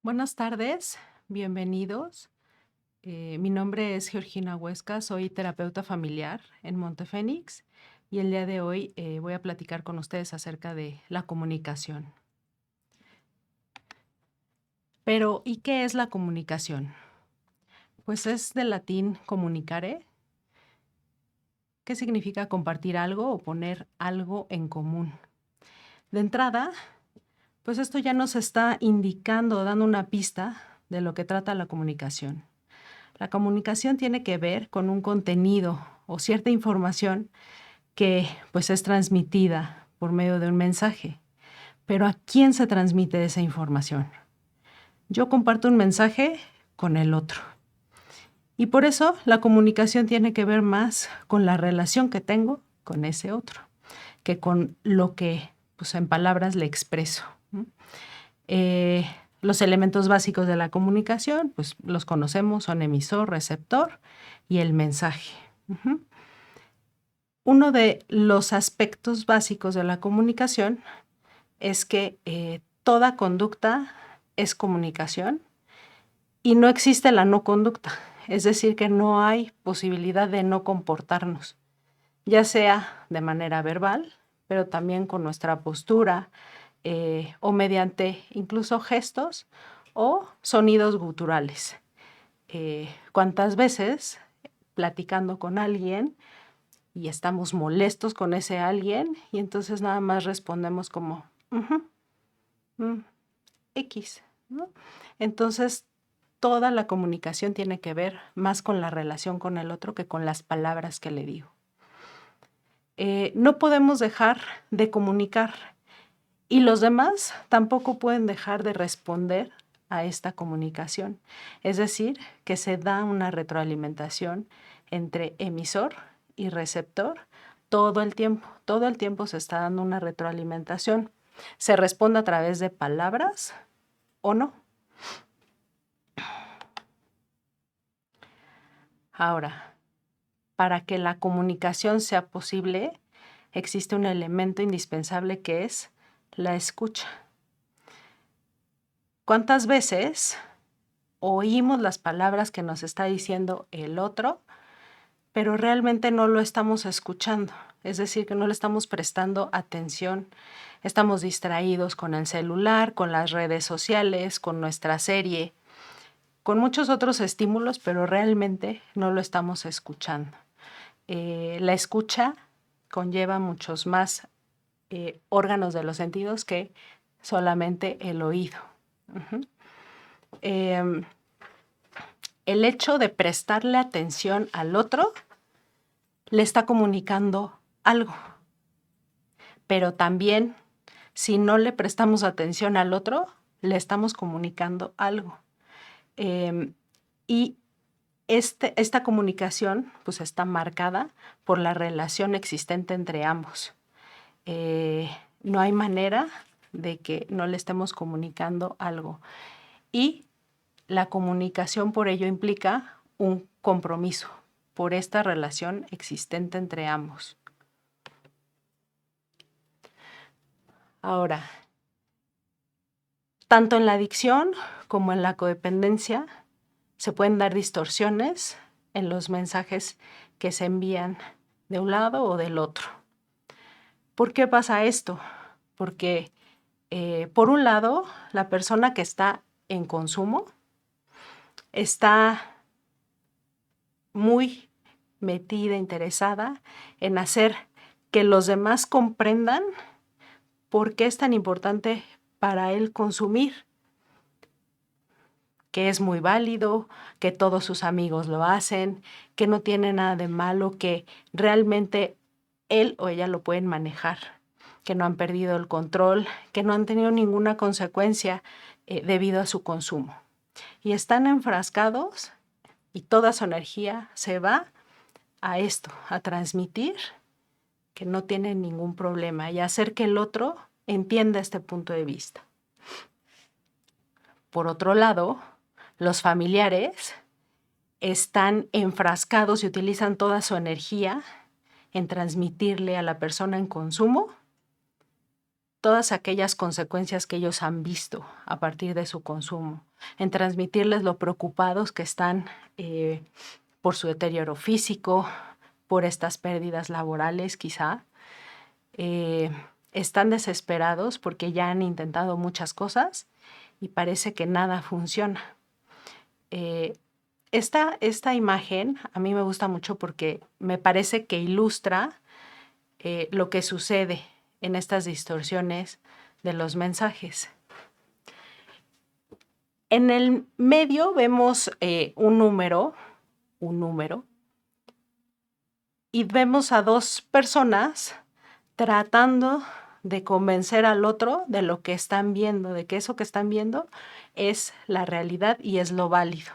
Buenas tardes, bienvenidos. Mi nombre es Georgina Huesca, soy terapeuta familiar en Montefénix y el día de hoy voy a platicar con ustedes acerca de la comunicación. Pero, ¿y qué es la comunicación? Pues es del latín comunicare, que significa compartir algo o poner algo en común. De entrada, pues esto ya nos está indicando, dando una pista de lo que trata la comunicación. La comunicación tiene que ver con un contenido o cierta información que pues es transmitida por medio de un mensaje. Pero ¿a quién se transmite esa información? Yo comparto un mensaje con el otro. Y por eso la comunicación tiene que ver más con la relación que tengo con ese otro, que con lo que pues en palabras le expreso. Eh, los elementos básicos de la comunicación, pues los conocemos, son emisor, receptor y el mensaje. Ujú. Uno de los aspectos básicos de la comunicación es que toda conducta es comunicación y no existe la no conducta, es decir, que no hay posibilidad de no comportarnos, ya sea de manera verbal, pero también con nuestra postura o mediante incluso gestos o sonidos guturales. ¿Cuántas veces platicando con alguien y estamos molestos con ese alguien y entonces nada más respondemos como "Ujú, X", ¿no? Entonces, toda la comunicación tiene que ver más con la relación con el otro que con las palabras que le digo. No podemos dejar de comunicar y los demás tampoco pueden dejar de responder a esta comunicación. Es decir, que se da una retroalimentación entre emisor y receptor todo el tiempo se está dando una retroalimentación. Se responde a través de palabras o no. Ahora, para que la comunicación sea posible, existe un elemento indispensable que es la escucha. ¿Cuántas veces oímos las palabras que nos está diciendo el otro, pero realmente no lo estamos escuchando? Es decir, que no le estamos prestando atención. Estamos distraídos con el celular, con las redes sociales, con nuestra serie, con muchos otros estímulos, pero realmente no lo estamos escuchando. La escucha conlleva muchos más órganos de los sentidos que solamente el oído. Uh-huh. Eh, el hecho de prestarle atención al otro le está comunicando algo, pero también si no le prestamos atención al otro, le estamos comunicando algo. Y esta comunicación pues está marcada por la relación existente entre ambos. No hay manera de que no le estemos comunicando algo. Y la comunicación por ello implica un compromiso por esta relación existente entre ambos. Ahora, tanto en la adicción como en la codependencia se pueden dar distorsiones en los mensajes que se envían de un lado o del otro. ¿Por qué pasa esto? Porque, por un lado, la persona que está en consumo está muy metida, interesada en hacer que los demás comprendan por qué es tan importante para él consumir, que es muy válido, que todos sus amigos lo hacen, que no tiene nada de malo, que realmente él o ella lo pueden manejar, que no han perdido el control, que no han tenido ninguna consecuencia debido a su consumo. Y están enfrascados y toda su energía se va a esto, a transmitir que no tienen ningún problema y hacer que el otro entienda este punto de vista. Por otro lado, los familiares están enfrascados y utilizan toda su energía en transmitirle a la persona en consumo todas aquellas consecuencias que ellos han visto a partir de su consumo. en transmitirles lo preocupados que están por su deterioro físico, por estas pérdidas laborales quizá. Están desesperados porque ya han intentado muchas cosas y parece que nada funciona. Esta imagen a mí me gusta mucho porque me parece que ilustra lo que sucede en estas distorsiones de los mensajes. En el medio vemos un número, y vemos a dos personas tratando de convencer al otro de lo que están viendo, de que eso que están viendo es la realidad y es lo válido.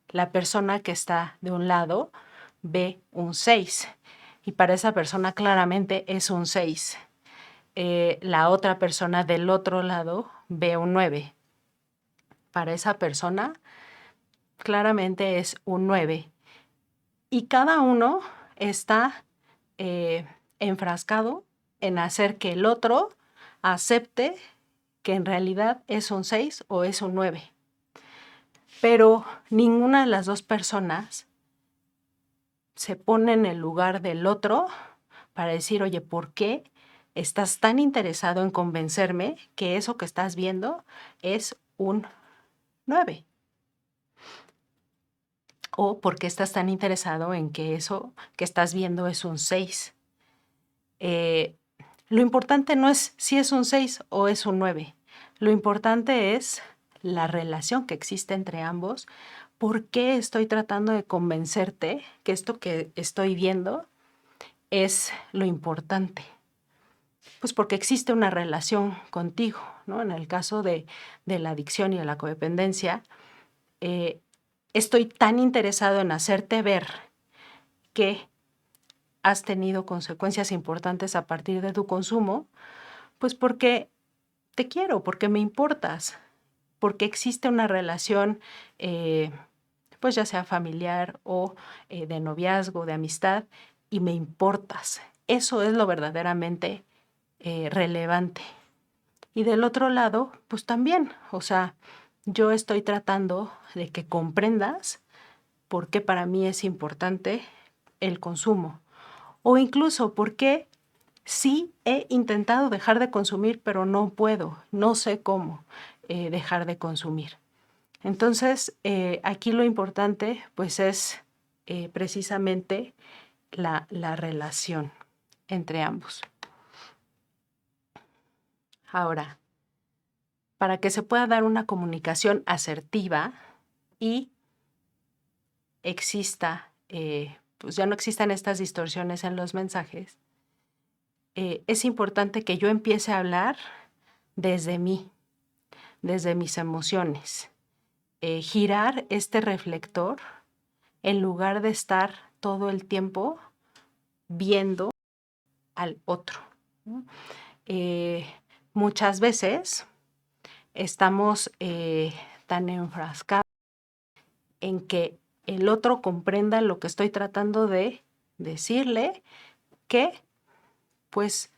La persona que está de un lado ve un 6 y para esa persona claramente es un 6. La otra persona del otro lado ve un 9. Para esa persona claramente es un 9. Y cada uno está enfrascado en hacer que el otro acepte que en realidad es un 6 o es un 9. Pero ninguna de las dos personas se pone en el lugar del otro para decir, oye, ¿por qué estás tan interesado en convencerme que eso que estás viendo es un 9? ¿O por qué estás tan interesado en que eso que estás viendo es un 6? Lo importante no es si es un 6 o es un 9. Lo importante es la relación que existe entre ambos. ¿Por qué estoy tratando de convencerte que esto que estoy viendo es lo importante? Pues porque existe una relación contigo, ¿no? En el caso de la adicción y de la codependencia, estoy tan interesado en hacerte ver que has tenido consecuencias importantes a partir de tu consumo, pues porque te quiero, porque me importas, porque existe una relación, pues ya sea familiar o de noviazgo, de amistad, y me importas. Eso es lo verdaderamente relevante. Y del otro lado, pues también, o sea, yo estoy tratando de que comprendas por qué para mí es importante el consumo. O incluso por qué sí he intentado dejar de consumir, pero no puedo, no sé cómo dejar de consumir. Entonces, aquí lo importante pues es precisamente la relación entre ambos. Ahora, para que se pueda dar una comunicación asertiva y exista, pues ya no existan estas distorsiones en los mensajes, es importante que yo empiece a hablar desde mí, desde mis emociones. Girar este reflector en lugar de estar todo el tiempo viendo al otro, ¿no? Muchas veces estamos tan enfrascados en que el otro comprenda lo que estoy tratando de decirle que pues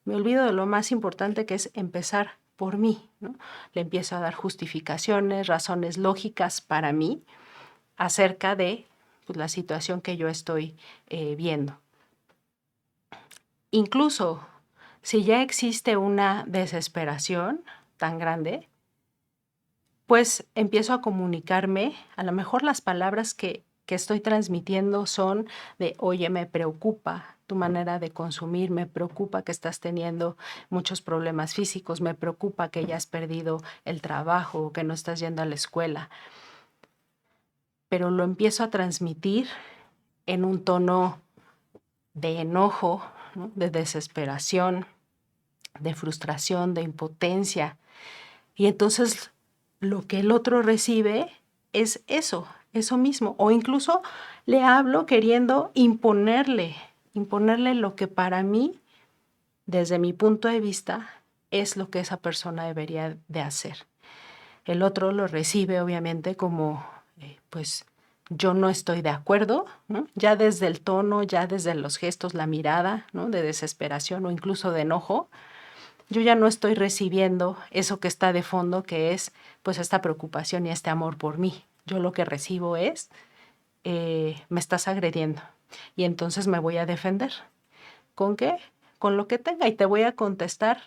me olvido de lo más importante, que es empezar por mí, ¿no? Le empiezo a dar justificaciones, razones lógicas para mí acerca de pues, la situación que yo estoy viendo. Incluso si ya existe una desesperación tan grande, pues empiezo a comunicarme, a lo mejor las palabras que estoy transmitiendo son de, oye, me preocupa tu manera de consumir, me preocupa que estás teniendo muchos problemas físicos, me preocupa que ya has perdido el trabajo, que no estás yendo a la escuela. Pero lo empiezo a transmitir en un tono de enojo, ¿no? De desesperación, de frustración, de impotencia. Y entonces lo que el otro recibe es eso mismo. O incluso le hablo queriendo imponerle lo que para mí, desde mi punto de vista, es lo que esa persona debería de hacer. El otro lo recibe obviamente como, pues, yo no estoy de acuerdo, ¿no? Ya desde el tono, ya desde los gestos, la mirada, ¿no? De desesperación o incluso de enojo, yo ya no estoy recibiendo eso que está de fondo, que es pues esta preocupación y este amor por mí. Yo lo que recibo es, me estás agrediendo y entonces me voy a defender. ¿Con qué? Con lo que tenga y te voy a contestar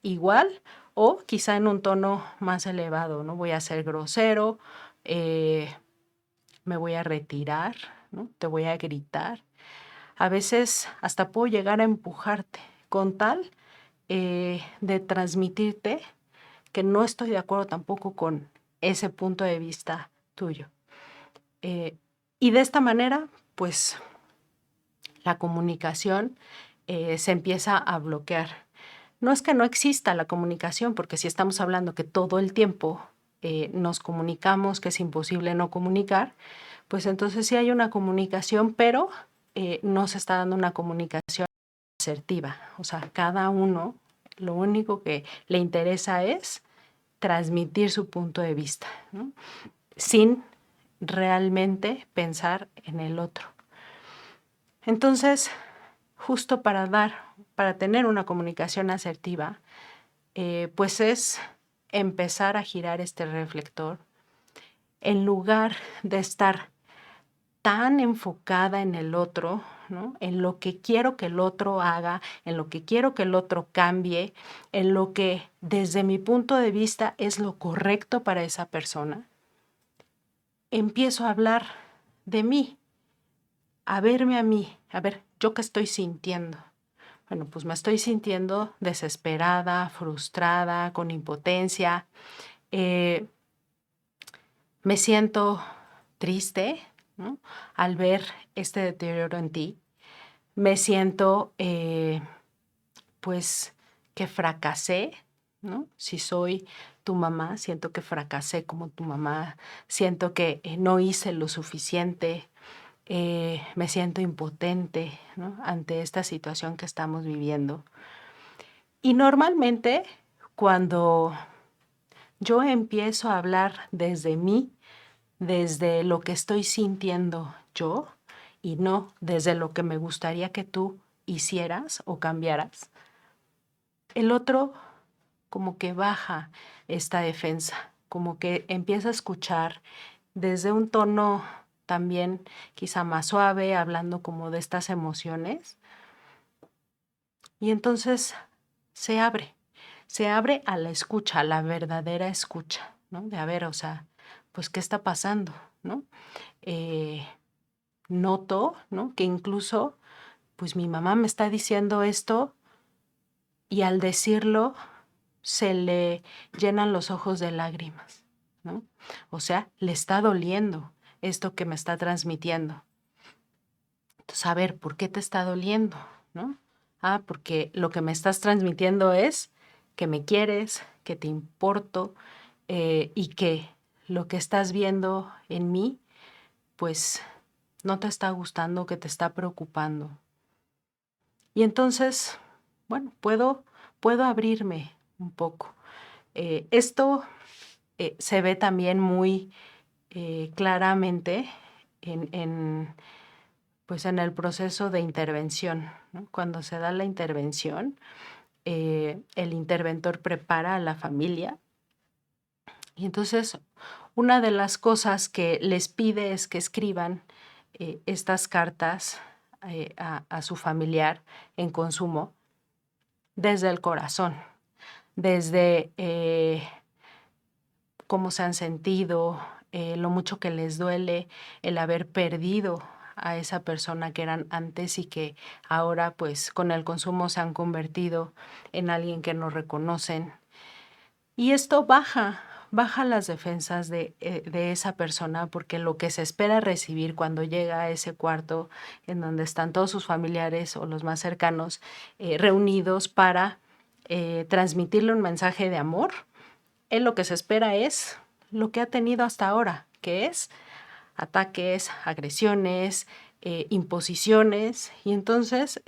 igual o quizá en un tono más elevado, ¿no? Voy a ser grosero, me voy a retirar, ¿no? Te voy a gritar. A veces hasta puedo llegar a empujarte con tal de transmitirte que no estoy de acuerdo tampoco con ese punto de vista tuyo. Y de esta manera, pues la comunicación se empieza a bloquear. No es que no exista la comunicación, porque si estamos hablando que todo el tiempo nos comunicamos, que es imposible no comunicar, pues entonces sí hay una comunicación, pero no se está dando una comunicación asertiva. O sea, cada uno lo único que le interesa es transmitir su punto de vista, ¿no? Sin realmente pensar en el otro. Entonces, justo para tener una comunicación asertiva, pues es empezar a girar este reflector en lugar de estar tan enfocada en el otro, ¿no? En lo que quiero que el otro haga, en lo que quiero que el otro cambie, en lo que desde mi punto de vista es lo correcto para esa persona. Empiezo a hablar de mí, a verme a mí, a ver, ¿yo qué estoy sintiendo? Bueno, pues me estoy sintiendo desesperada, frustrada, con impotencia. eh, Me siento triste, ¿no? Al ver este deterioro en ti. Me siento, pues, que fracasé, ¿no? Si soy tu mamá, siento que fracasé como tu mamá, siento que no hice lo suficiente, me siento impotente, ¿no? Ante esta situación que estamos viviendo. Y normalmente, cuando yo empiezo a hablar desde mí, desde lo que estoy sintiendo yo y no desde lo que me gustaría que tú hicieras o cambiaras, el otro como que baja esta defensa, como que empieza a escuchar desde un tono también quizá más suave, hablando como de estas emociones, y entonces se se abre a la escucha, a la verdadera escucha, ¿no? De a ver, o sea, pues, ¿qué está pasando? ¿No? Eh, Noto, ¿no? Que incluso, pues mi mamá me está diciendo esto y al decirlo se le llenan los ojos de lágrimas, ¿no? O sea, le está doliendo esto que me está transmitiendo. Entonces, a ver, ¿por qué te está doliendo? ¿No? Ah, porque lo que me estás transmitiendo es que me quieres, que te importo y que lo que estás viendo en mí, pues no te está gustando, que te está preocupando. Y entonces, bueno, puedo abrirme un poco. Esto se ve también muy claramente en, pues en el proceso de intervención, ¿no? Cuando se da la intervención, el interventor prepara a la familia y entonces una de las cosas que les pide es que escriban estas cartas a su familiar en consumo desde el corazón, desde cómo se han sentido, lo mucho que les duele el haber perdido a esa persona que eran antes y que ahora pues con el consumo se han convertido en alguien que no reconocen. Y esto baja las defensas de esa persona porque lo que se espera recibir cuando llega a ese cuarto en donde están todos sus familiares o los más cercanos reunidos para transmitirle un mensaje de amor, él lo que se espera es lo que ha tenido hasta ahora, que es ataques, agresiones, imposiciones, y entonces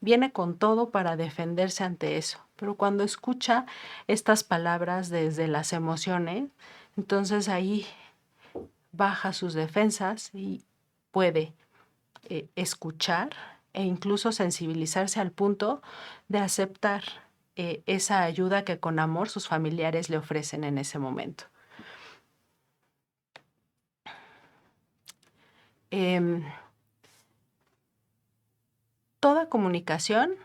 viene con todo para defenderse ante eso. Pero cuando escucha estas palabras desde las emociones, entonces ahí baja sus defensas y puede escuchar e incluso sensibilizarse al punto de aceptar esa ayuda que con amor sus familiares le ofrecen en ese momento. Toda comunicación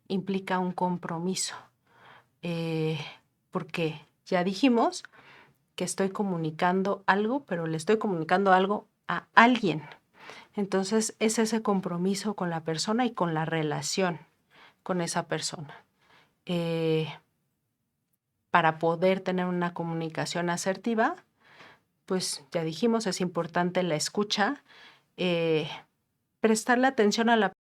implica un compromiso, porque ya dijimos que estoy comunicando algo, pero le estoy comunicando algo a alguien. Entonces es ese compromiso con la persona y con la relación con esa persona. Para poder tener una comunicación asertiva, pues ya dijimos, es importante la escucha, prestarle atención a la persona,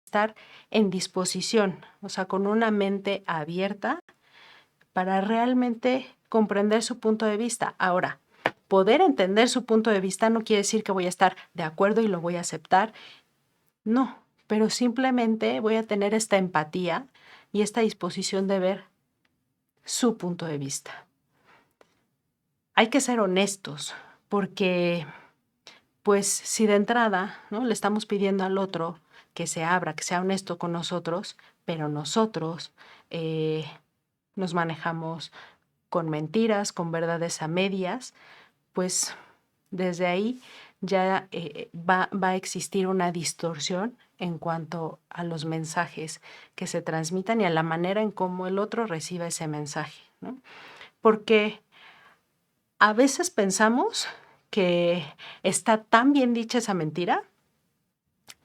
estar en disposición, o sea, con una mente abierta para realmente comprender su punto de vista. Ahora, poder entender su punto de vista no quiere decir que voy a estar de acuerdo y lo voy a aceptar. No, pero simplemente voy a tener esta empatía y esta disposición de ver su punto de vista. Hay que ser honestos, porque pues si de entrada, ¿no?, le estamos pidiendo al otro que se abra, que sea honesto con nosotros, pero nosotros nos manejamos con mentiras, con verdades a medias, pues desde ahí ya va a existir una distorsión en cuanto a los mensajes que se transmitan y a la manera en cómo el otro recibe ese mensaje, ¿no? Porque a veces pensamos que está tan bien dicha esa mentira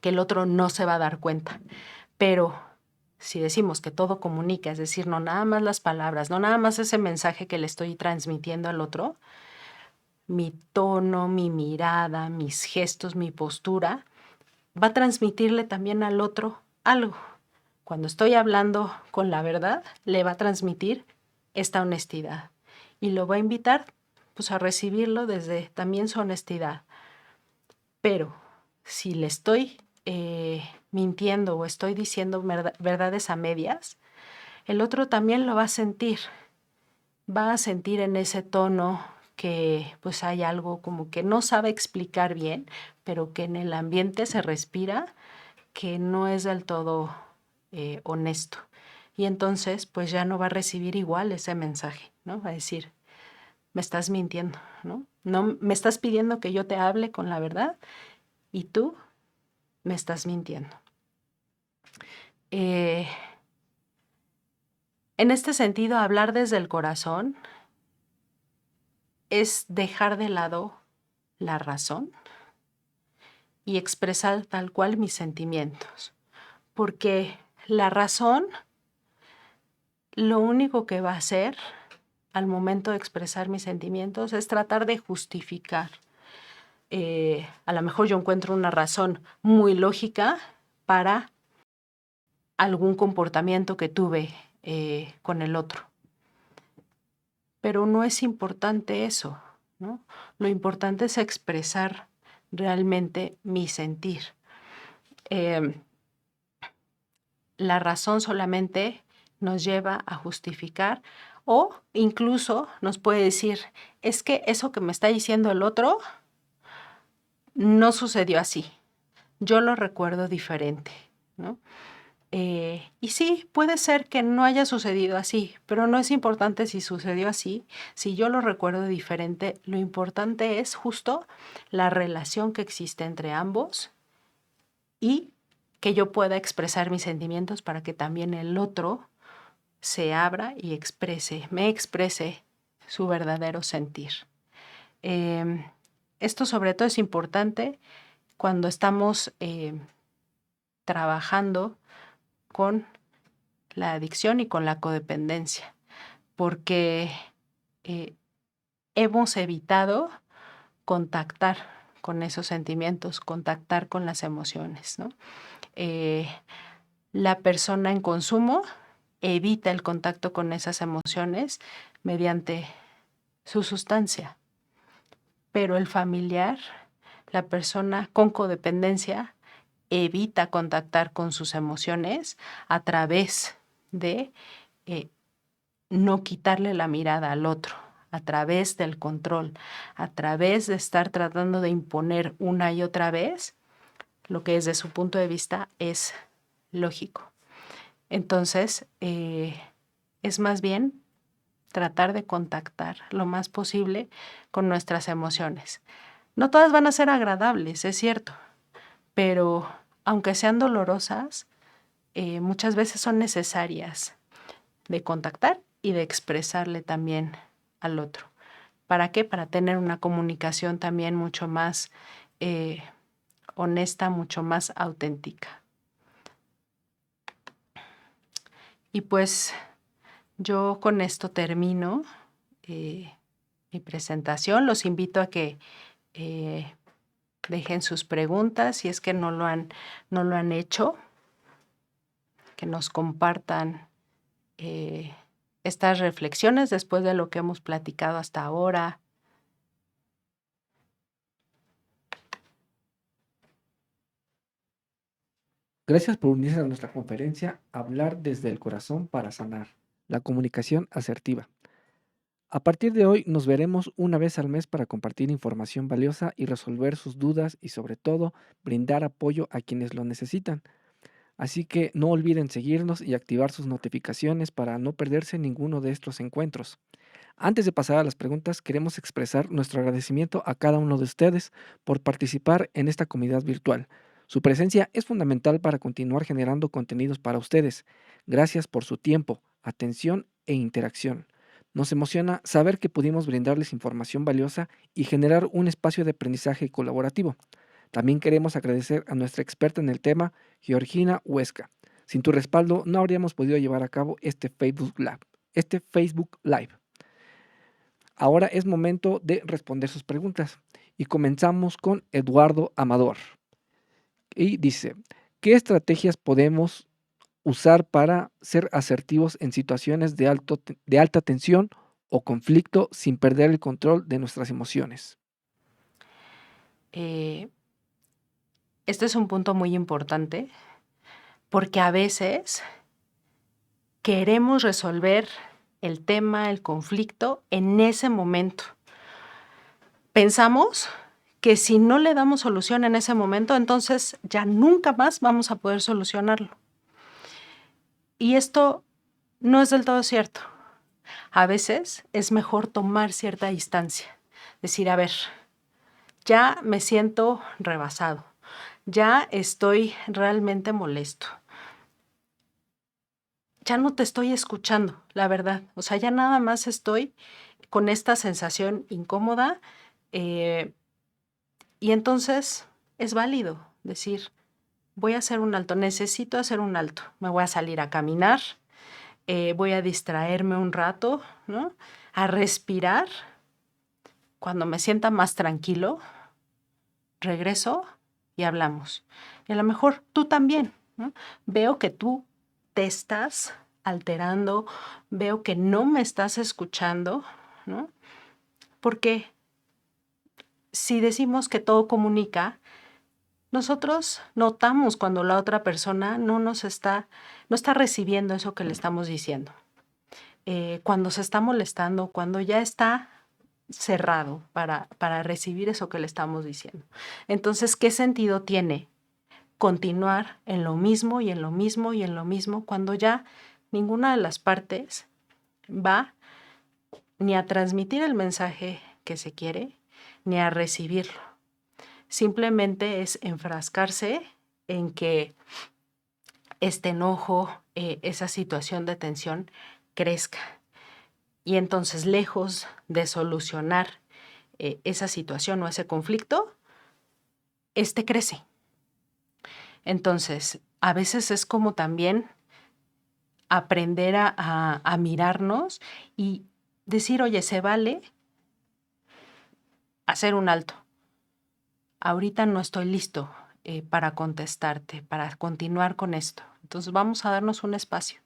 que el otro no se va a dar cuenta. Pero si decimos que todo comunica, es decir, no nada más las palabras, no nada más ese mensaje que le estoy transmitiendo al otro, mi tono, mi mirada, mis gestos, mi postura, va a transmitirle también al otro algo. Cuando estoy hablando con la verdad, le va a transmitir esta honestidad y lo va a invitar pues a recibirlo desde también su honestidad. Pero si le estoy mintiendo o estoy diciendo verdades a medias, el otro también lo va a sentir en ese tono que pues hay algo como que no sabe explicar bien, pero que en el ambiente se respira, que no es del todo honesto. Y entonces pues ya no va a recibir igual ese mensaje, ¿no? Va a decir, me estás mintiendo, ¿no? No, me estás pidiendo que yo te hable con la verdad y tú me estás mintiendo. En este sentido, hablar desde el corazón es dejar de lado la razón y expresar tal cual mis sentimientos. Porque la razón lo único que va a hacer al momento de expresar mis sentimientos es tratar de justificar. A lo mejor yo encuentro una razón muy lógica para algún comportamiento que tuve con el otro. Pero no es importante eso, ¿no? Lo importante es expresar realmente mi sentir. La razón solamente nos lleva a justificar o incluso nos puede decir, es que eso que me está diciendo el otro no sucedió así. Yo lo recuerdo diferente, ¿no? Y sí, puede ser que no haya sucedido así, pero no es importante si sucedió así, si yo lo recuerdo diferente, lo importante es justo la relación que existe entre ambos y que yo pueda expresar mis sentimientos para que también el otro se abra y me exprese su verdadero sentir. Esto sobre todo es importante cuando estamos trabajando con la adicción y con la codependencia, porque hemos evitado contactar con esos sentimientos, contactar con las emociones, ¿no? La persona en consumo evita el contacto con esas emociones mediante su sustancia, pero el familiar, la persona con codependencia, evita contactar con sus emociones a través de no quitarle la mirada al otro, a través del control, a través de estar tratando de imponer una y otra vez lo que desde su punto de vista es lógico. Entonces, es más bien tratar de contactar lo más posible con nuestras emociones. No todas van a ser agradables, es cierto, pero aunque sean dolorosas, muchas veces son necesarias de contactar y de expresarle también al otro. ¿Para qué? Para tener una comunicación también mucho más honesta, mucho más auténtica. Y pues yo con esto termino mi presentación. Los invito a que dejen sus preguntas si es que no lo han hecho, que nos compartan estas reflexiones después de lo que hemos platicado hasta ahora. Gracias por unirse a nuestra conferencia Hablar desde el corazón para sanar, la comunicación asertiva. A partir de hoy nos veremos una vez al mes para compartir información valiosa y resolver sus dudas y sobre todo brindar apoyo a quienes lo necesitan. Así que no olviden seguirnos y activar sus notificaciones para no perderse ninguno de estos encuentros. Antes de pasar a las preguntas, queremos expresar nuestro agradecimiento a cada uno de ustedes por participar en esta comunidad virtual. Su presencia es fundamental para continuar generando contenidos para ustedes. Gracias por su tiempo, atención e interacción. Nos emociona saber que pudimos brindarles información valiosa y generar un espacio de aprendizaje colaborativo. También queremos agradecer a nuestra experta en el tema, Georgina Huesca. Sin tu respaldo no habríamos podido llevar a cabo este Facebook Live. Ahora es momento de responder sus preguntas y comenzamos con Eduardo Amador. Y dice, ¿qué estrategias podemos usar para ser asertivos en situaciones de alta tensión o conflicto sin perder el control de nuestras emociones? Este es un punto muy importante porque a veces queremos resolver el tema, el conflicto en ese momento. Pensamos que si no le damos solución en ese momento, entonces ya nunca más vamos a poder solucionarlo. Y esto no es del todo cierto. A veces es mejor tomar cierta distancia, decir, a ver, ya me siento rebasado, ya estoy realmente molesto, ya no te estoy escuchando, la verdad. O sea, ya nada más estoy con esta sensación incómoda y entonces es válido decir, voy a hacer un alto, necesito hacer un alto, me voy a salir a caminar, voy a distraerme un rato, ¿no? A respirar. Cuando me sienta más tranquilo, regreso y hablamos. Y a lo mejor tú también, ¿no? Veo que tú te estás alterando, veo que no me estás escuchando, ¿no? Porque si decimos que todo comunica, nosotros notamos cuando la otra persona no está recibiendo eso que le estamos diciendo. Cuando se está molestando, cuando ya está cerrado para recibir eso que le estamos diciendo. Entonces, ¿qué sentido tiene continuar en lo mismo y en lo mismo y en lo mismo cuando ya ninguna de las partes va ni a transmitir el mensaje que se quiere, ni a recibirlo? Simplemente es enfrascarse en que este enojo, esa situación de tensión crezca. Y entonces, lejos de solucionar esa situación o ese conflicto, este crece. Entonces, a veces es como también aprender a mirarnos y decir, oye, se vale hacer un alto. Ahorita no estoy listo para contestarte, para continuar con esto. Entonces vamos a darnos un espacio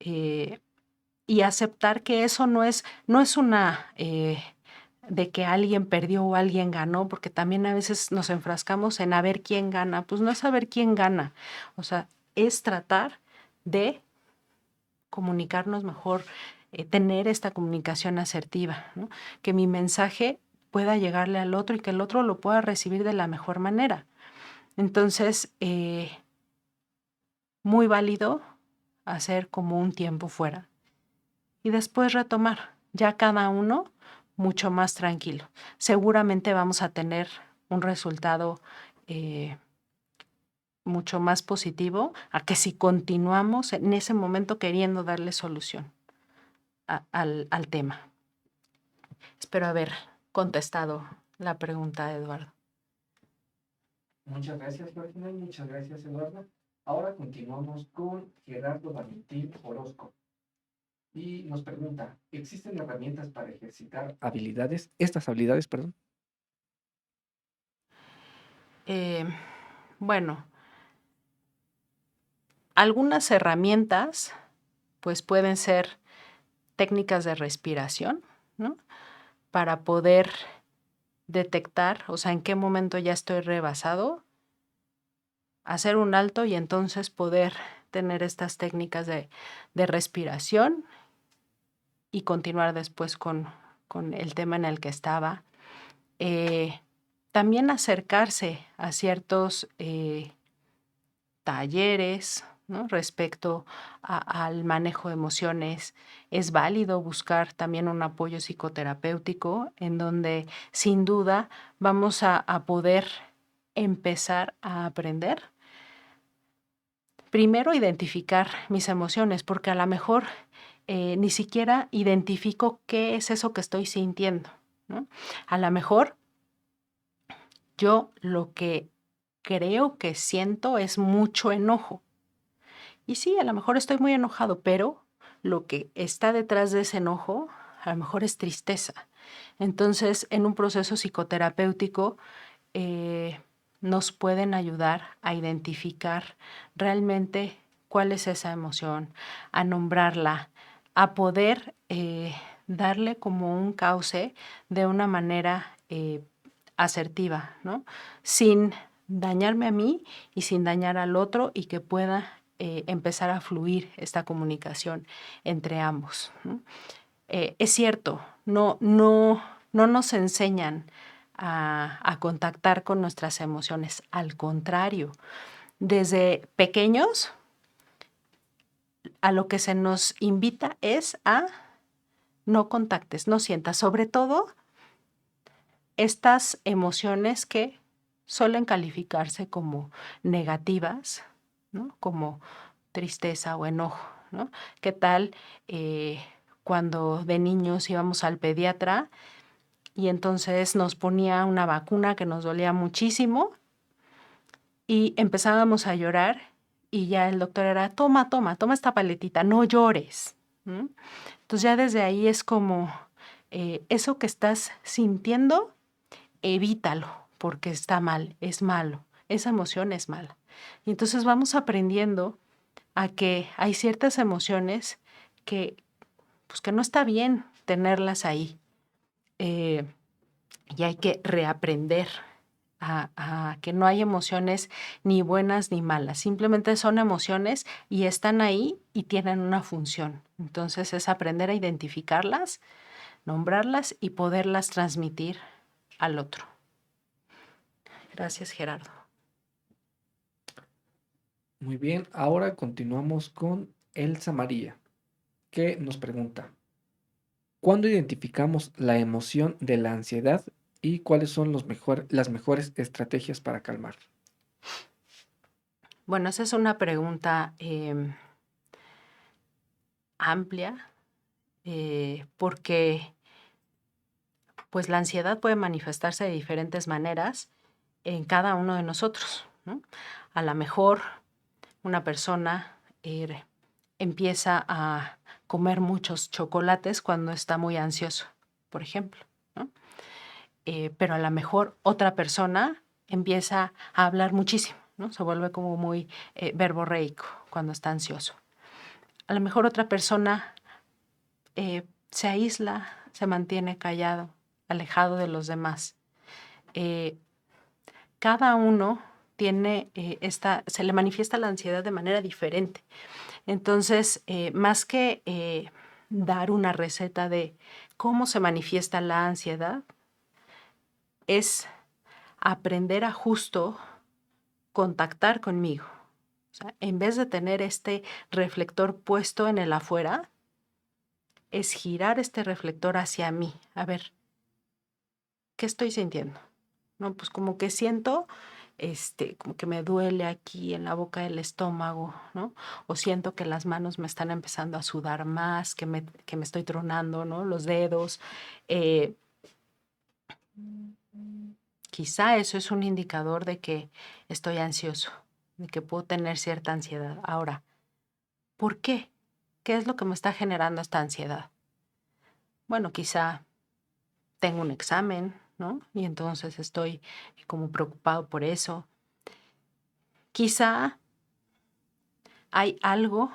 y aceptar que eso no es una de que alguien perdió o alguien ganó, porque también a veces nos enfrascamos en a ver quién gana. Pues no es saber quién gana, o sea, es tratar de comunicarnos mejor, tener esta comunicación asertiva, ¿no? Que mi mensaje pueda llegarle al otro y que el otro lo pueda recibir de la mejor manera. Entonces, muy válido hacer como un tiempo fuera y después retomar, ya cada uno mucho más tranquilo. Seguramente vamos a tener un resultado mucho más positivo a que si continuamos en ese momento queriendo darle solución al tema. Espero haber contestado la pregunta, Eduardo. Muchas gracias, Georgina, y muchas gracias, Eduardo. Ahora continuamos con Gerardo Valentín Orozco. Y nos pregunta, ¿existen herramientas para ejercitar estas habilidades, perdón? Bueno, algunas herramientas pues pueden ser técnicas de respiración, ¿no? Para poder detectar, o sea, en qué momento ya estoy rebasado, hacer un alto y entonces poder tener estas técnicas de respiración y continuar después con el tema en el que estaba. También acercarse a ciertos talleres, ¿no? Respecto al manejo de emociones. Es válido buscar también un apoyo psicoterapéutico en donde sin duda vamos a poder empezar a aprender. Primero, identificar mis emociones, porque a lo mejor ni siquiera identifico qué es eso que estoy sintiendo, ¿no? A lo mejor yo lo que creo que siento es mucho enojo. Y sí, a lo mejor estoy muy enojado, pero lo que está detrás de ese enojo a lo mejor es tristeza. Entonces, en un proceso psicoterapéutico nos pueden ayudar a identificar realmente cuál es esa emoción, a nombrarla, a poder darle como un cauce de una manera asertiva, ¿no? Sin dañarme a mí y sin dañar al otro y que pueda empezar a fluir esta comunicación entre ambos, ¿no? Es cierto, no nos enseñan a contactar con nuestras emociones. Al contrario, desde pequeños, a lo que se nos invita es a no contactes, no sientas, sobre todo estas emociones que suelen calificarse como negativas, ¿no? Como tristeza o enojo, ¿no? ¿Qué tal cuando de niños íbamos al pediatra y entonces nos ponía una vacuna que nos dolía muchísimo y empezábamos a llorar y ya el doctor era, toma esta paletita, no llores, ¿m? Entonces ya desde ahí es como, eso que estás sintiendo, evítalo, porque está mal, es malo, esa emoción es mala. Y entonces vamos aprendiendo a que hay ciertas emociones que, pues que no está bien tenerlas ahí. Eh, y hay que reaprender a que no hay emociones ni buenas ni malas, simplemente son emociones y están ahí y tienen una función. Entonces es aprender a identificarlas, nombrarlas y poderlas transmitir al otro. Gracias, Gerardo. Muy bien, ahora continuamos con Elsa María, que nos pregunta, ¿cuándo identificamos la emoción de la ansiedad y cuáles son las mejores estrategias para calmar? Bueno, esa es una pregunta amplia porque pues la ansiedad puede manifestarse de diferentes maneras en cada uno de nosotros, ¿no? A lo mejor una persona empieza a comer muchos chocolates cuando está muy ansioso, por ejemplo, ¿no? Pero a lo mejor otra persona empieza a hablar muchísimo, ¿no? Se vuelve como muy verborreico cuando está ansioso. A lo mejor otra persona se aísla, se mantiene callado, alejado de los demás. Eh, Cada uno tiene se le manifiesta la ansiedad de manera diferente. Entonces, más que dar una receta de cómo se manifiesta la ansiedad, es aprender a justo contactar conmigo. O sea, en vez de tener este reflector puesto en el afuera, es girar este reflector hacia mí. A ver, ¿qué estoy sintiendo? No, pues como que siento, como que me duele aquí en la boca del estómago, ¿no? O siento que las manos me están empezando a sudar más, que me estoy tronando, ¿no? Los dedos. Eh, Quizá eso es un indicador de que estoy ansioso, de que puedo tener cierta ansiedad. Ahora, ¿por qué? ¿Qué es lo que me está generando esta ansiedad? Bueno, quizá tengo un examen, ¿no? Y entonces estoy como preocupado por eso. Quizá hay algo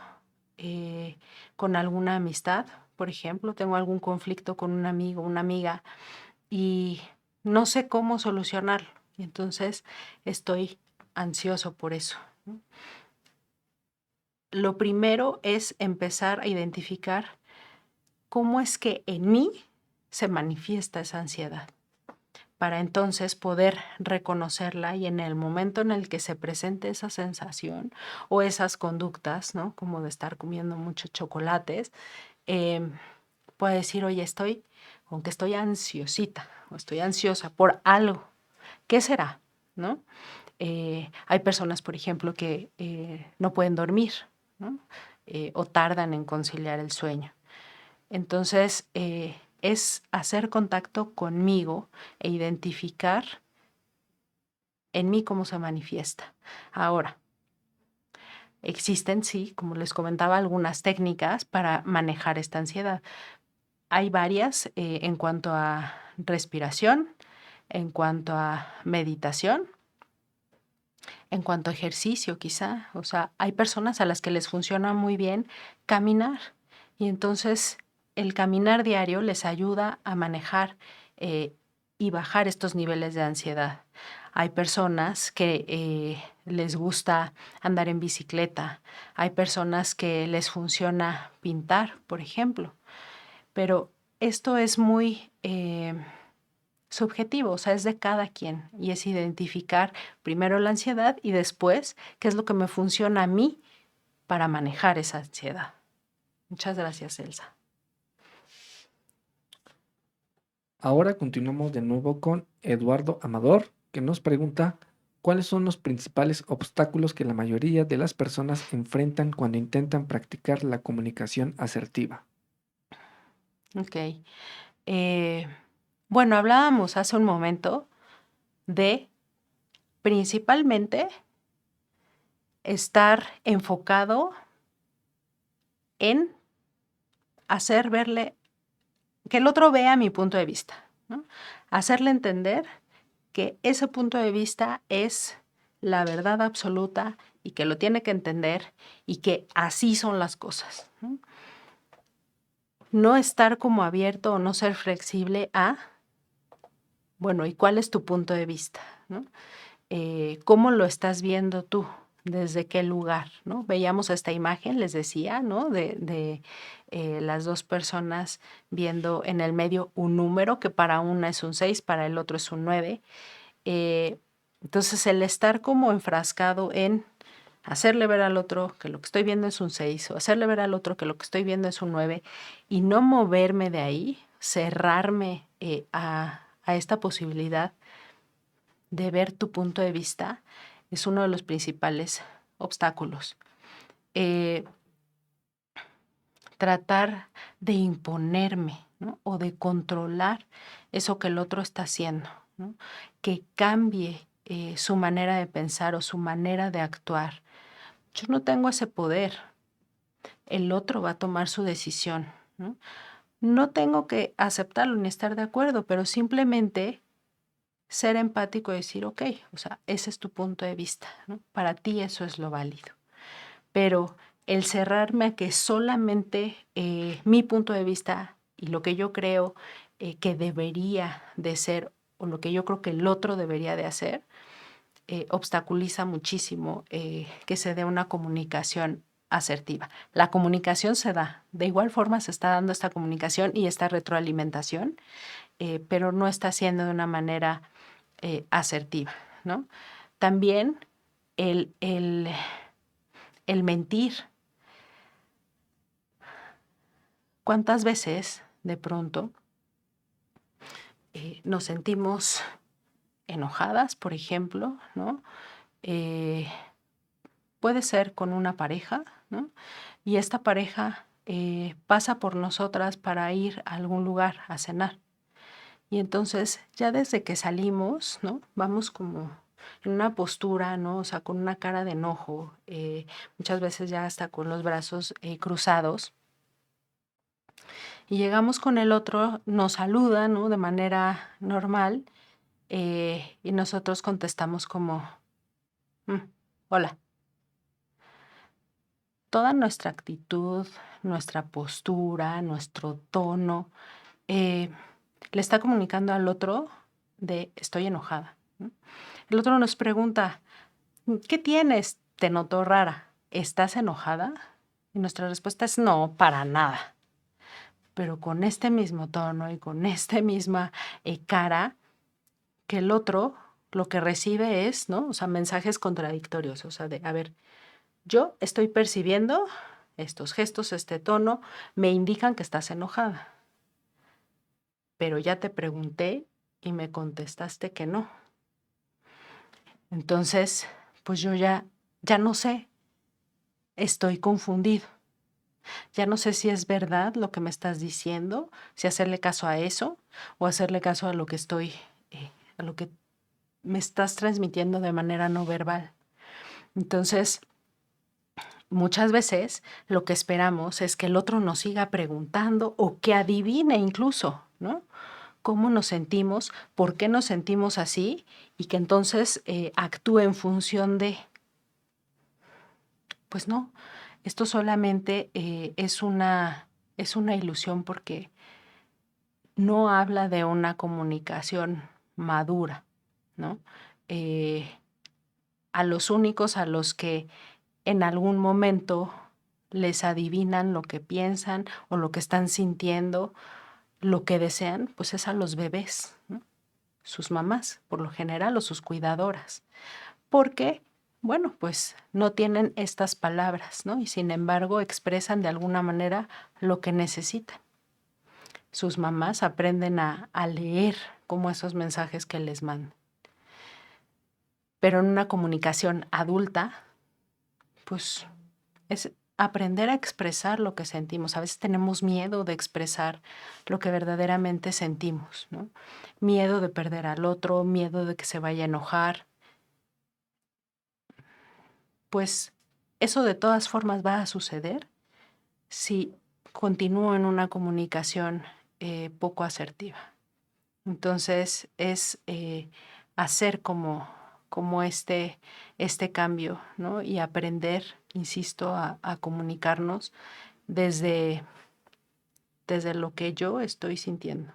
con alguna amistad, por ejemplo, tengo algún conflicto con un amigo, una amiga, y no sé cómo solucionarlo. Y entonces estoy ansioso por eso, ¿no? Lo primero es empezar a identificar cómo es que en mí se manifiesta esa ansiedad, para entonces poder reconocerla y en el momento en el que se presente esa sensación o esas conductas, ¿no? Como de estar comiendo muchos chocolates, eh, puedo decir, oye, aunque estoy ansiosita o estoy ansiosa por algo, ¿qué será? ¿No? Hay personas, por ejemplo, que no pueden dormir, ¿no? O tardan en conciliar el sueño. Entonces, es hacer contacto conmigo e identificar en mí cómo se manifiesta. Ahora, existen, sí, como les comentaba, algunas técnicas para manejar esta ansiedad. Hay varias en cuanto a respiración, en cuanto a meditación, en cuanto a ejercicio quizá. O sea, hay personas a las que les funciona muy bien caminar y entonces el caminar diario les ayuda a manejar y bajar estos niveles de ansiedad. Hay personas que les gusta andar en bicicleta, hay personas que les funciona pintar, por ejemplo, pero esto es muy subjetivo, o sea, es de cada quien y es identificar primero la ansiedad y después qué es lo que me funciona a mí para manejar esa ansiedad. Muchas gracias, Elsa. Ahora continuamos de nuevo con Eduardo Amador, que nos pregunta cuáles son los principales obstáculos que la mayoría de las personas enfrentan cuando intentan practicar la comunicación asertiva. Ok. Eh, bueno, hablábamos hace un momento de principalmente estar enfocado en hacer verle, que el otro vea mi punto de vista, ¿no? Hacerle entender que ese punto de vista es la verdad absoluta y que lo tiene que entender y que así son las cosas, ¿no? No estar como abierto o no ser flexible a, bueno, ¿y cuál es tu punto de vista? ¿No? ¿Cómo lo estás viendo tú? ¿Desde qué lugar? ¿No? Veíamos esta imagen, les decía, ¿no? De las dos personas viendo en el medio un número que para una es un 6, para el otro es un 9. Eh, entonces, el estar como enfrascado en hacerle ver al otro que lo que estoy viendo es un 6 o hacerle ver al otro que lo que estoy viendo es un 9 y no moverme de ahí, cerrarme a esta posibilidad de ver tu punto de vista, es uno de los principales obstáculos. Eh, Tratar de imponerme, ¿no? O de controlar eso que el otro está haciendo, ¿no? Que cambie su manera de pensar o su manera de actuar. Yo no tengo ese poder. El otro va a tomar su decisión, ¿no? No tengo que aceptarlo ni estar de acuerdo, pero simplemente ser empático y decir, ok, o sea, ese es tu punto de vista, ¿no? Para ti eso es lo válido. Pero el cerrarme a que solamente mi punto de vista y lo que yo creo que debería de ser o lo que yo creo que el otro debería de hacer, obstaculiza muchísimo que se dé una comunicación asertiva. La comunicación se da, de igual forma se está dando esta comunicación y esta retroalimentación, pero no está siendo de una manera asertiva, ¿no? También el, el mentir. ¿Cuántas veces de pronto nos sentimos enojadas, por ejemplo, ¿no? Eh, Puede ser con una pareja, ¿no? Y esta pareja pasa por nosotras para ir a algún lugar a cenar. Y entonces ya desde que salimos, ¿no? Vamos como en una postura, ¿no? O sea, con una cara de enojo, muchas veces ya hasta con los brazos cruzados. Y llegamos con el otro, nos saluda, ¿no? De manera normal, y nosotros contestamos como, "Mm, hola". Toda nuestra actitud, nuestra postura, nuestro tono, eh, le está comunicando al otro de estoy enojada, ¿no? El otro nos pregunta, ¿qué tienes? Te noto rara. ¿Estás enojada? Y nuestra respuesta es no, para nada. Pero con este mismo tono y con esta misma cara, que el otro lo que recibe es, ¿no? O sea, mensajes contradictorios. O sea, de, a ver, yo estoy percibiendo estos gestos, este tono, me indican que estás enojada. Pero ya te pregunté y me contestaste que no. Entonces, pues yo ya no sé, estoy confundido. Ya no sé si es verdad lo que me estás diciendo, si hacerle caso a eso o hacerle caso a lo que a lo que me estás transmitiendo de manera no verbal. Entonces, muchas veces lo que esperamos es que el otro nos siga preguntando o que adivine incluso, ¿no? Cómo nos sentimos, por qué nos sentimos así y que entonces actúe en función de, pues no, esto solamente es una ilusión porque no habla de una comunicación madura, ¿no? Eh, a los únicos a los que en algún momento les adivinan lo que piensan o lo que están sintiendo, lo que desean, pues es a los bebés, ¿no? Sus mamás, por lo general, o sus cuidadoras, porque, bueno, pues no tienen estas palabras, ¿no? Y sin embargo expresan de alguna manera lo que necesitan. Sus mamás aprenden a leer como esos mensajes que les mandan. Pero en una comunicación adulta, pues es aprender a expresar lo que sentimos. A veces tenemos miedo de expresar lo que verdaderamente sentimos, ¿no? Miedo de perder al otro, miedo de que se vaya a enojar. Pues eso de todas formas va a suceder si continúo en una comunicación poco asertiva. Entonces es hacer como este cambio, ¿no? Y aprender, insisto, a comunicarnos desde, desde lo que yo estoy sintiendo,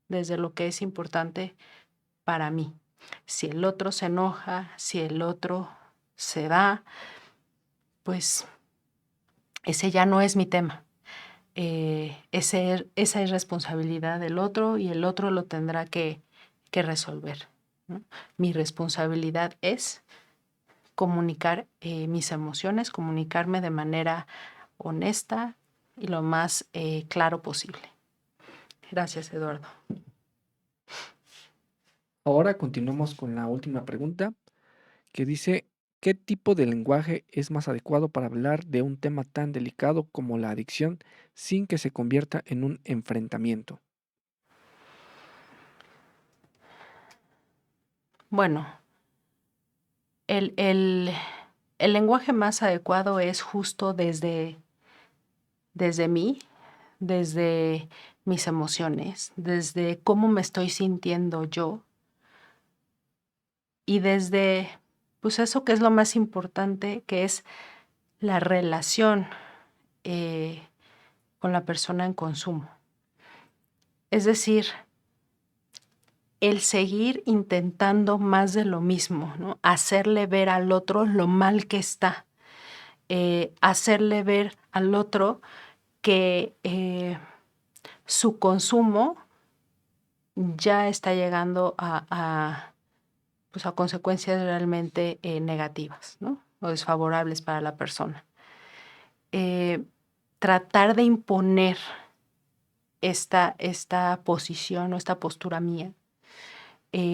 desde lo que es importante para mí. Si el otro se enoja, si el otro se va, pues ese ya no es mi tema. Esa es responsabilidad del otro y el otro lo tendrá que resolver, ¿no? Mi responsabilidad es comunicar mis emociones, comunicarme de manera honesta y lo más claro posible. Gracias, Eduardo. Ahora continuamos con la última pregunta que dice, ¿qué tipo de lenguaje es más adecuado para hablar de un tema tan delicado como la adicción sin que se convierta en un enfrentamiento? Bueno, el, el, el lenguaje más adecuado es justo desde mí, desde mis emociones, desde cómo me estoy sintiendo yo y desde, pues eso que es lo más importante, que es la relación eh, con la persona en consumo. Es decir, el seguir intentando más de lo mismo, ¿no? Hacerle ver al otro lo mal que está, hacerle ver al otro que su consumo ya está llegando pues a consecuencias realmente negativas, ¿no? O desfavorables para la persona. Tratar de imponer esta posición o esta postura mía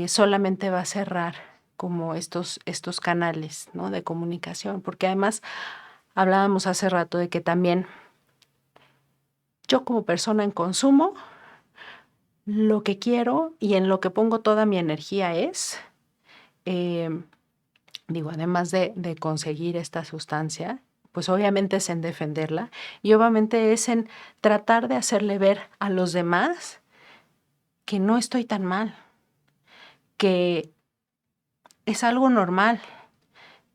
solamente va a cerrar como estos canales, ¿no?, de comunicación, porque además hablábamos hace rato de que también yo como persona en consumo, lo que quiero y en lo que pongo toda mi energía es, em, digo, además de conseguir esta sustancia, pues obviamente es en defenderla y obviamente es en tratar de hacerle ver a los demás que no estoy tan mal, que es algo normal,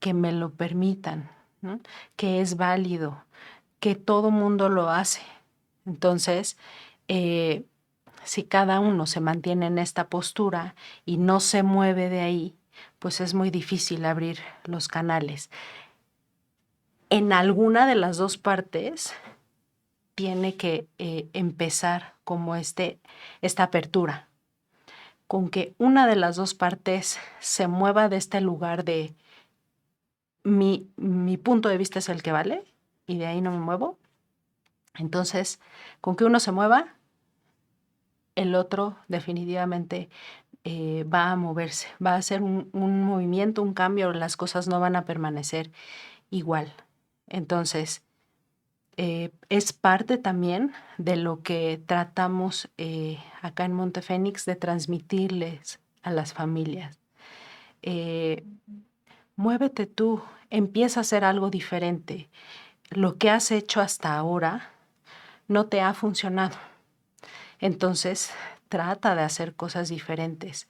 que me lo permitan, ¿no?, que es válido, que todo mundo lo hace. Entonces, eh, si cada uno se mantiene en esta postura y no se mueve de ahí, pues es muy difícil abrir los canales. En alguna de las dos partes tiene que empezar como esta apertura, con que una de las dos partes se mueva de este lugar de mi punto de vista es el que vale y de ahí no me muevo. Entonces, con que uno se mueva, el otro definitivamente va a moverse, va a hacer un movimiento, un cambio, las cosas no van a permanecer igual. Entonces, es parte también de lo que tratamos acá en Montefénix de transmitirles a las familias. Eh, Muévete tú, empieza a hacer algo diferente. Lo que has hecho hasta ahora no te ha funcionado. Entonces, trata de hacer cosas diferentes.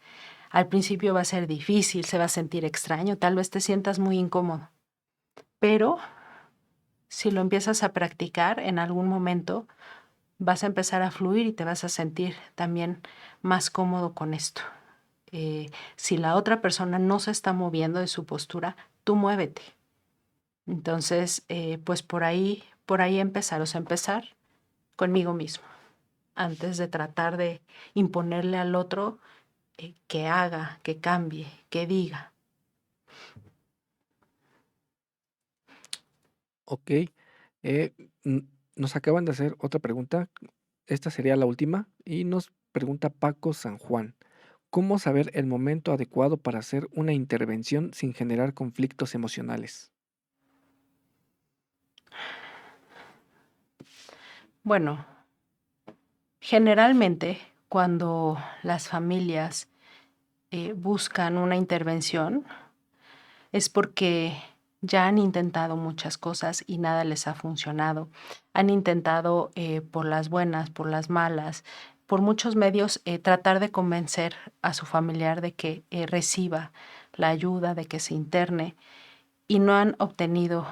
Al principio va a ser difícil, se va a sentir extraño, tal vez te sientas muy incómodo, pero si lo empiezas a practicar en algún momento, vas a empezar a fluir y te vas a sentir también más cómodo con esto. Si la otra persona no se está moviendo de su postura, tú muévete. Entonces, pues por ahí empezar, o sea, empezar conmigo mismo, antes de tratar de imponerle al otro que haga, que cambie, que diga. Ok. eh, n- Nos acaban de hacer otra pregunta. Esta sería la última. Y nos pregunta Paco San Juan. ¿Cómo saber el momento adecuado para hacer una intervención sin generar conflictos emocionales? Bueno, generalmente cuando las familias buscan una intervención es porque ya han intentado muchas cosas y nada les ha funcionado. Han intentado por las buenas, por las malas, por muchos medios tratar de convencer a su familiar de que reciba la ayuda, de que se interne y no han obtenido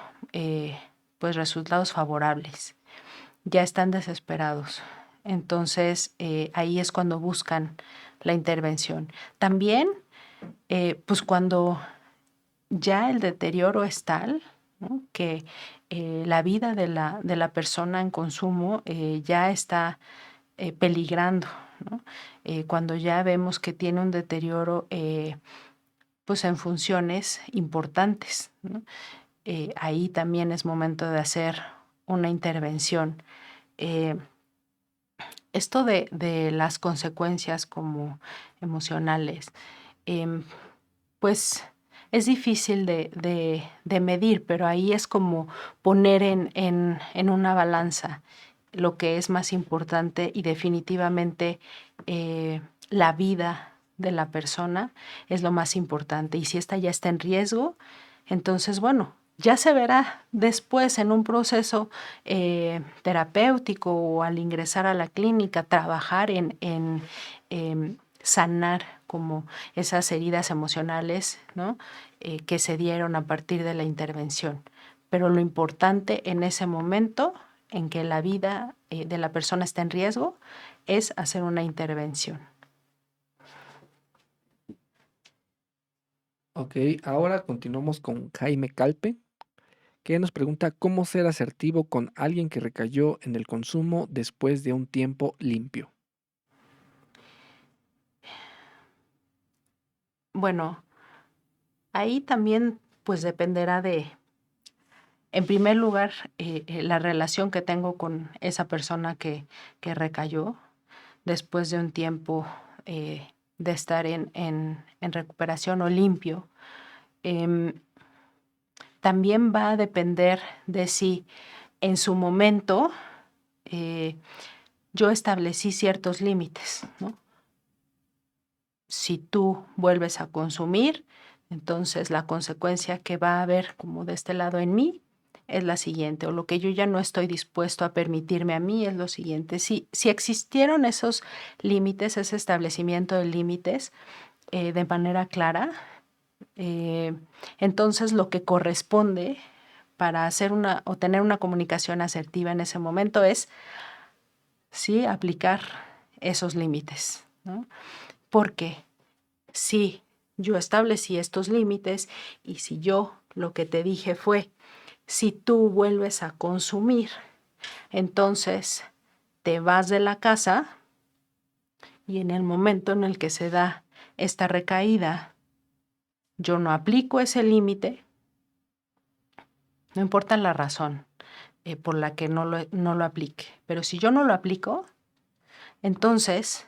pues resultados favorables. Ya están desesperados. Entonces ahí es cuando buscan la intervención. También pues cuando ya el deterioro es tal, ¿no?, que la vida de la persona en consumo ya está peligrando, ¿no? Cuando ya vemos que tiene un deterioro pues en funciones importantes, ¿no? Ahí también es momento de hacer una intervención. Eh, Esto de las consecuencias como emocionales, em, pues es difícil de medir, pero ahí es como poner en una balanza lo que es más importante y definitivamente la vida de la persona es lo más importante. Y si esta ya está en riesgo, entonces, bueno, ya se verá después en un proceso terapéutico o al ingresar a la clínica, trabajar en sanar como esas heridas emocionales, ¿no?, que se dieron a partir de la intervención. Pero lo importante en ese momento en que la vida de la persona está en riesgo es hacer una intervención. Ok, ahora continuamos con Jaime Calpe, que nos pregunta cómo ser asertivo con alguien que recayó en el consumo después de un tiempo limpio. Bueno, ahí también pues dependerá En primer lugar, la relación que tengo con esa persona que recayó después de un tiempo de estar en recuperación o limpio. También va a depender de si en su momento yo establecí ciertos límites, ¿no? Si tú vuelves a consumir, entonces la consecuencia que va a haber como de este lado en mí es la siguiente, o lo que yo ya no estoy dispuesto a permitirme a mí es lo siguiente. Si existieron esos límites, ese establecimiento de límites de manera clara, entonces lo que corresponde para hacer o tener una comunicación asertiva en ese momento es, sí, aplicar esos límites, ¿no? Porque si yo establecí estos límites y si yo lo que te dije fue, si tú vuelves a consumir, entonces te vas de la casa y en el momento en el que se da esta recaída, yo no aplico ese límite, no importa la razón por la que no lo aplique, pero si yo no lo aplico, entonces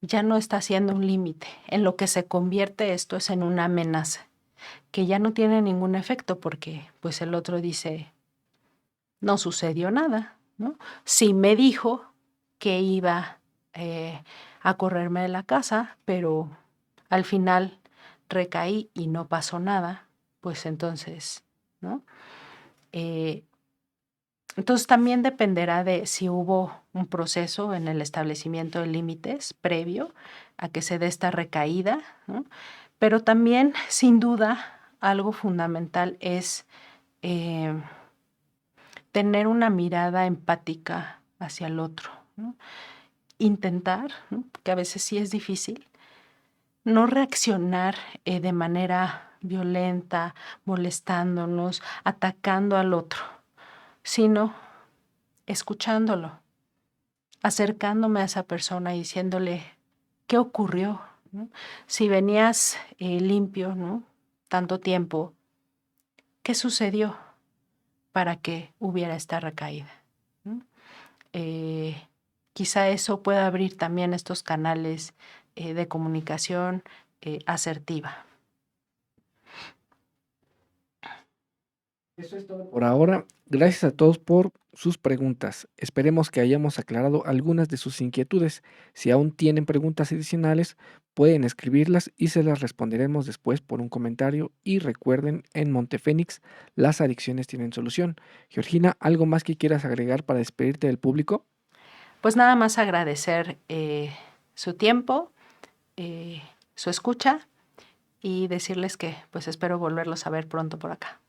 ya no está siendo un límite. En lo que se convierte esto es en una amenaza, que ya no tiene ningún efecto porque pues el otro dice, no sucedió nada, ¿no? Sí me dijo que iba a correrme de la casa, pero al final recaí y no pasó nada, pues entonces, ¿no? Entonces también dependerá de si hubo un proceso en el establecimiento de límites previo a que se dé esta recaída, ¿no? Pero también, sin duda, algo fundamental es tener una mirada empática hacia el otro, ¿no? Intentar, ¿no? Que a veces sí es difícil, no reaccionar de manera violenta, molestándonos, atacando al otro, sino escuchándolo, acercándome a esa persona y diciéndole, ¿qué ocurrió? ¿No? Si venías limpio, ¿no? Tanto tiempo, ¿qué sucedió para que hubiera esta recaída? ¿No? Eh, Quizá eso pueda abrir también estos canales de comunicación asertiva. Eso es todo por ahora. Gracias a todos por sus preguntas. Esperemos que hayamos aclarado algunas de sus inquietudes. Si aún tienen preguntas adicionales, pueden escribirlas y se las responderemos después por un comentario. Y recuerden, en Montefénix, las adicciones tienen solución. Georgina, ¿algo más que quieras agregar para despedirte del público? Pues nada más agradecer su tiempo, su escucha y decirles que pues espero volverlos a ver pronto por acá.